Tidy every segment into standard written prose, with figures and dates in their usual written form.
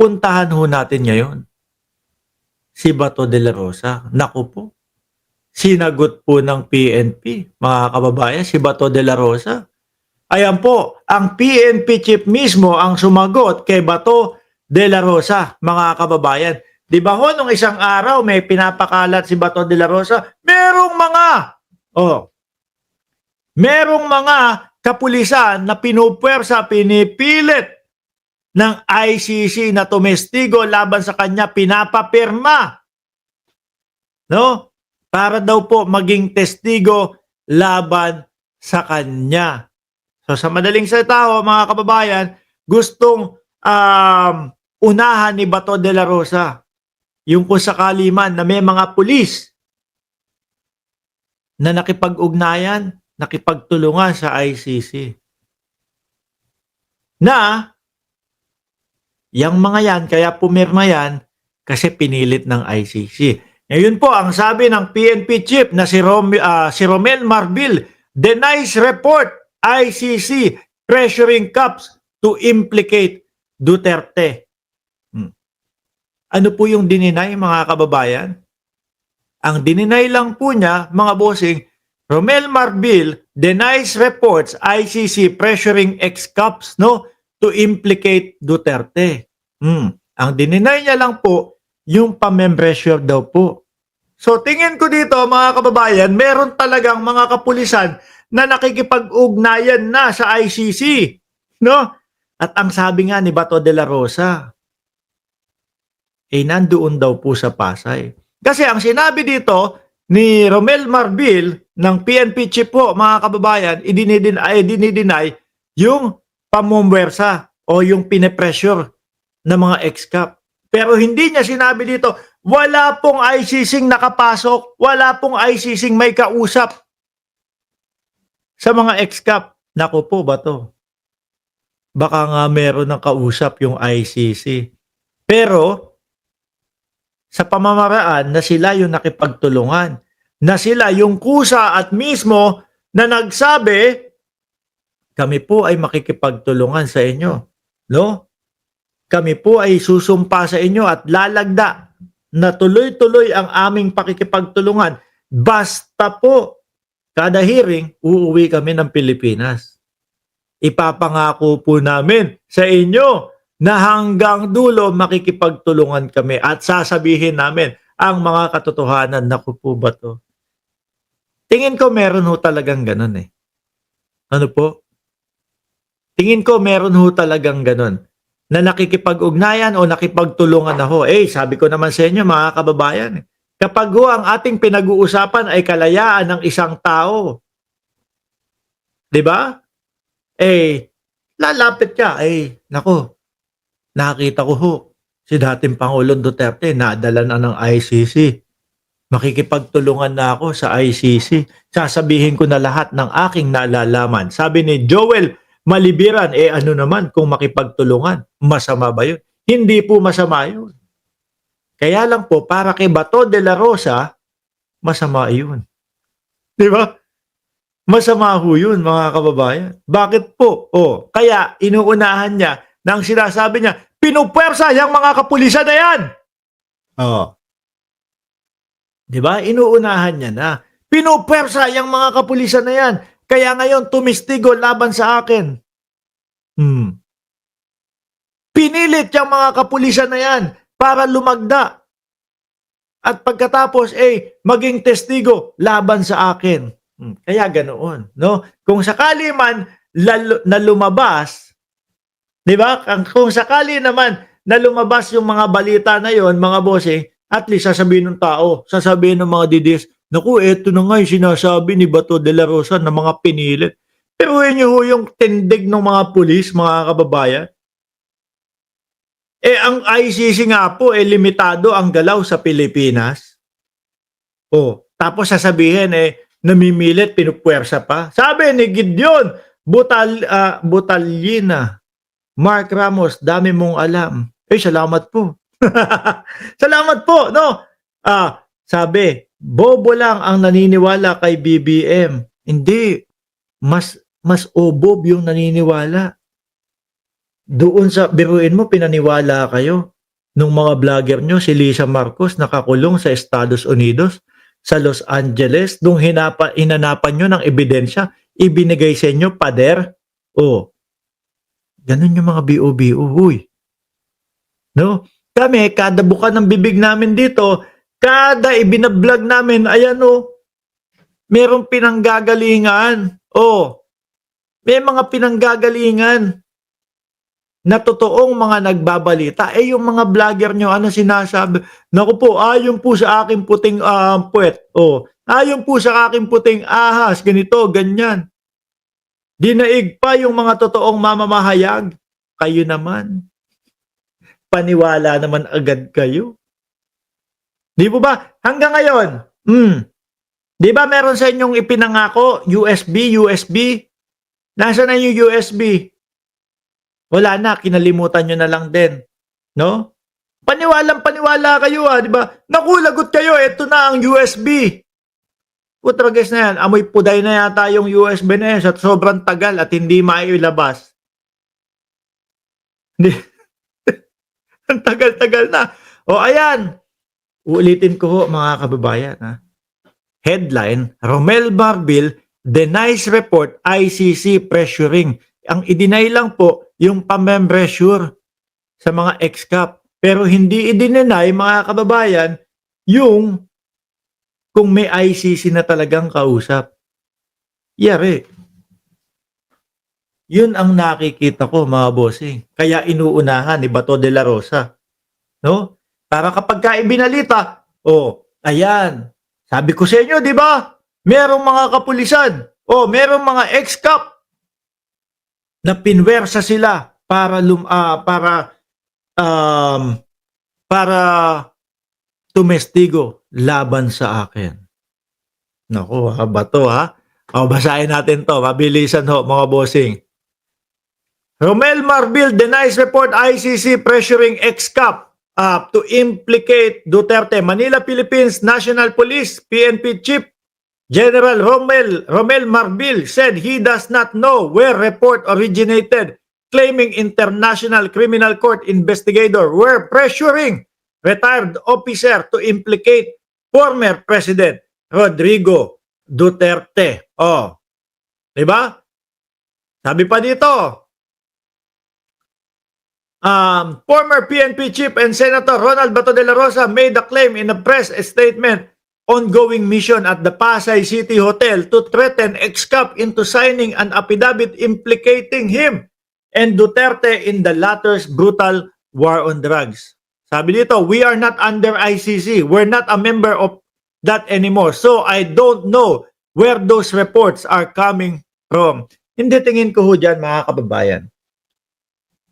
puntahan ho natin ngayon si Bato de la Rosa. Naku po, sinagot po ng PNP, mga kababayan, si Bato de la Rosa. Ayan po, ang PNP chief mismo ang sumagot kay Bato de la Rosa, mga kababayan. Di ba ho, nung isang araw may pinapakalat si Bato de la Rosa, merong mga kapulisan na pinupuwersa, pinipilit ng ICC na tumestigo laban sa kanya, pinapapirma, no? Para daw po maging testigo laban sa kanya. So sa madaling salita ho, mga kababayan, gustong unahan ni Bato de la Rosa yung kung sakali man na may mga pulis na nakipag-ugnayan, nakipagtulungan sa ICC. Na yang mga yan, kaya pumirma yan kasi pinilit ng ICC. Ngayon po, ang sabi ng PNP chief na si Romel Marbil, denies report ICC pressuring CAPS to implicate Duterte. Ano po yung dininay, mga kababayan? Ang dininay lang po niya, mga bossing, Romel Marbil denies reports ICC pressuring ex-CAPS, no, to implicate Duterte. Ang dininay niya lang po, yung pamembressure daw po. So tingin ko dito, mga kababayan, meron talagang mga kapulisan na nakikipag-ugnayan na sa ICC, no? At ang sabi nga ni Bato de la Rosa, nandoon daw po sa Pasay. Kasi ang sinabi dito ni Romel Marbil ng PNP chief po, mga kababayan, idinideny yung pamumwersa o yung pinepressure ng mga ex-CAP. Pero hindi niya sinabi dito, wala pong ICC nakapasok, wala pong ICC may kausap sa mga ex-CAP. Naku po ba to? Baka nga meron ng kausap yung ICC. Pero sa pamamaraan na sila yung nakipagtulungan, na sila yung kusa at mismo na nagsabi, kami po ay makikipagtulungan sa inyo. No? Kami po ay susumpa sa inyo at lalagda na tuloy-tuloy ang aming pakikipagtulungan. Basta po, kada hearing, uuwi kami ng Pilipinas. Ipapangako po namin sa inyo na hanggang dulo makikipagtulungan kami at sasabihin namin ang mga katotohanan. Naku po ba to? Tingin ko meron ho talagang ganun eh. Ano po? Tingin ko meron ho talagang ganun na nakikipag-ugnayan o nakipagtulungan na ho. Sabi ko naman sa inyo, mga kababayan, kapag ho ang ating pinag-uusapan ay kalayaan ng isang tao, di ba? Lalapit ka. Nako, nakita ko ho, si dating Pangulong Duterte, nadala na ng ICC. Makikipagtulungan na ako sa ICC. Sasabihin ko na lahat ng aking nalalaman. Sabi ni Joel Malibiran, ano naman kung makipagtulungan? Masama ba yun? Hindi po masama yun. Kaya lang po, para kay Bato de la Rosa, masama yun. Di ba? Masama ho yun, mga kababayan. Bakit po? Kaya inuunahan niya nang sinasabi niya, pinupwersa yung mga kapulisan na yan. Di ba? Inuunahan niya na. Pinupwersa yung mga kapulisan na yan. Kaya ngayon, tumistigo laban sa akin. Pinilit yung mga kapulisan na yan para lumagda. At pagkatapos, maging testigo laban sa akin. Kaya ganoon, no? Kung sakali man na lumabas, di ba? Kung sakali naman na lumabas yung mga balita na yon, mga bossing, at least sasabihin ng tao, sasabihin ng mga didis, naku, eto na nga yung sinasabi ni Bato de la Rosa na mga pinilit. Pero yun yung tindig ng mga pulis, mga kababayan. Ang ICC nga po, limitado ang galaw sa Pilipinas. Tapos sasabihin, namimilit, pinupwersa pa. Sabi ni Gideon Butallina, Mark Ramos, dami mong alam. Salamat po. Salamat po, no? Sabi, bobo lang ang naniniwala kay BBM. Hindi, mas obob yung naniniwala. Doon sa biruin mo pinaniwala kayo nung mga vlogger nyo, si Lisa Marcos nakakulong sa Estados Unidos, sa Los Angeles, nung hinanapan nyo ng ebidensya, ibinigay sa inyo, pader. Oh, ganun yung mga BO-BO, huy. No? Kami, kada buka ng bibig namin dito, kada ibinablog namin, ayan oh, merong pinanggagalingan. Oh, may mga pinanggagalingan na totoong mga nagbabalita. Eh yung mga vlogger nyo, ano sinasabi? Naku po, ayon po sa aking puting puwet. Oh, ayon po sa aking puting ahas, ganito, ganyan. Dinaig pa yung mga totoong mamamahayag. Kayo naman, paniwala naman agad kayo. Di po ba? Hanggang ngayon, di ba meron sa inyong ipinangako, USB? Nasaan na yung USB? Wala na, kinalimutan nyo na lang din. No? Paniwalang-paniwala kayo di ba? Naku, lagot kayo, eto na ang USB. Putrages na yan, amoy puday na yata yung USB na yan sa sobrang tagal at hindi mailabas. Hindi. Ang tagal-tagal na. O ayan, uulitin ko ho mga kababayan. Headline, Romel Marbil denies report ICC pressuring. Ang i-deny lang po yung pamembressure sa mga ex-cap. Pero hindi i-deny mga kababayan yung kung may ICC na talagang kausap. Yari. Yun ang nakikita ko mga bossing. Kaya inuunahan ni Bato de la Rosa. No? Para kapag ibinalita, ayan, sabi ko sa inyo, di ba? Merong mga kapulisan, merong mga ex-cap na pinwersa sila para tumestigo laban sa akin. Naku, Bato basahin natin to, mabilisan ho mga bossing. Romel Marbil denies report ICC pressuring ex-cap to implicate Duterte. Manila, Philippines National Police, PNP Chief General Romel Marbil said he does not know where report originated, claiming International Criminal Court investigator were pressuring retired officer to implicate former President Rodrigo Duterte. Diba? Sabi pa dito, former PNP Chief and Senator Ronald Bato de la Rosa made a claim in a press statement ongoing mission at the Pasay City Hotel to threaten ex-cap into signing an affidavit implicating him and Duterte in the latter's brutal war on drugs. Sabi dito, we are not under ICC. We're not a member of that anymore. So I don't know where those reports are coming from. Hindi, tingin ko ho dyan mga kababayan.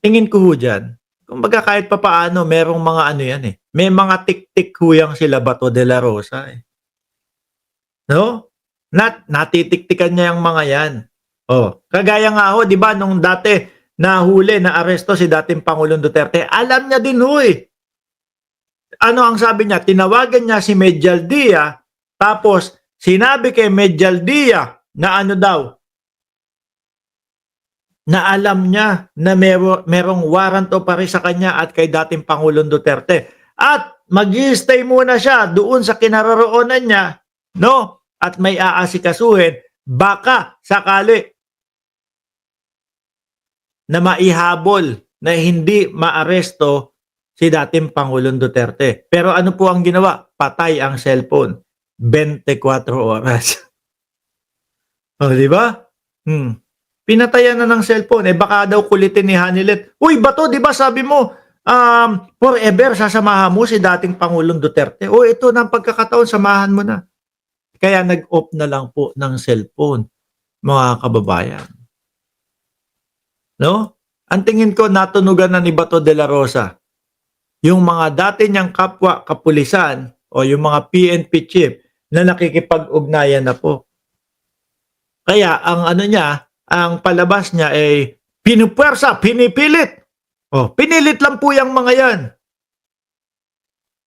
Tingin ko ho dyan. Kumbaga kahit papaano, merong mga ano yan May mga tik-tik huyang sila Bato de la Rosa No? Natitiktikan niya yung mga yan. Kagaya nga ho, di ba, nung dati nahuli, na aresto si dating Pangulong Duterte, alam niya din ho Ano ang sabi niya? Tinawagan niya si Medjaldia, tapos sinabi kay Medjaldia na ano daw, na alam niya na merong warrant o pare sa kanya at kay dating Pangulong Duterte. At mag-i-stay muna siya doon sa kinaroroonan niya, no? At may aasikasuhin, baka sakali na maihabol na hindi maaresto si dating Pangulong Duterte. Pero ano po ang ginawa? Patay ang cellphone. 24 oras. Di ba? Pinatayan na ng cellphone. Baka daw kulitin ni Hanilet. Uy, Bato, di ba sabi mo, forever sasamahan mo si dating Pangulong Duterte. Ito na ang pagkakataon, samahan mo na. Kaya nag-off na lang po ng cellphone, mga kababayan. No? Ang tingin ko, natunugan na ni Bato de la Rosa. Yung mga dati niyang kapwa kapulisan o yung mga PNP chief na nakikipag-ugnayan na po. Kaya ang ano niya, ang palabas niya ay pinupwersa, pinipilit. Pinilit lang po yung mga yan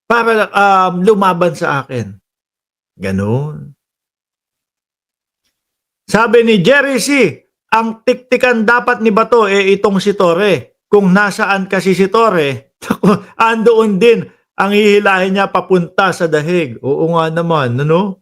para lumaban sa akin. Ganun. Sabi ni Jerry C., ang tiktikan dapat ni Bato itong si Torre. kung nasaan kasi si Torre, andoon din ang hihilahin niya papunta sa dahig. Oo nga naman, ano?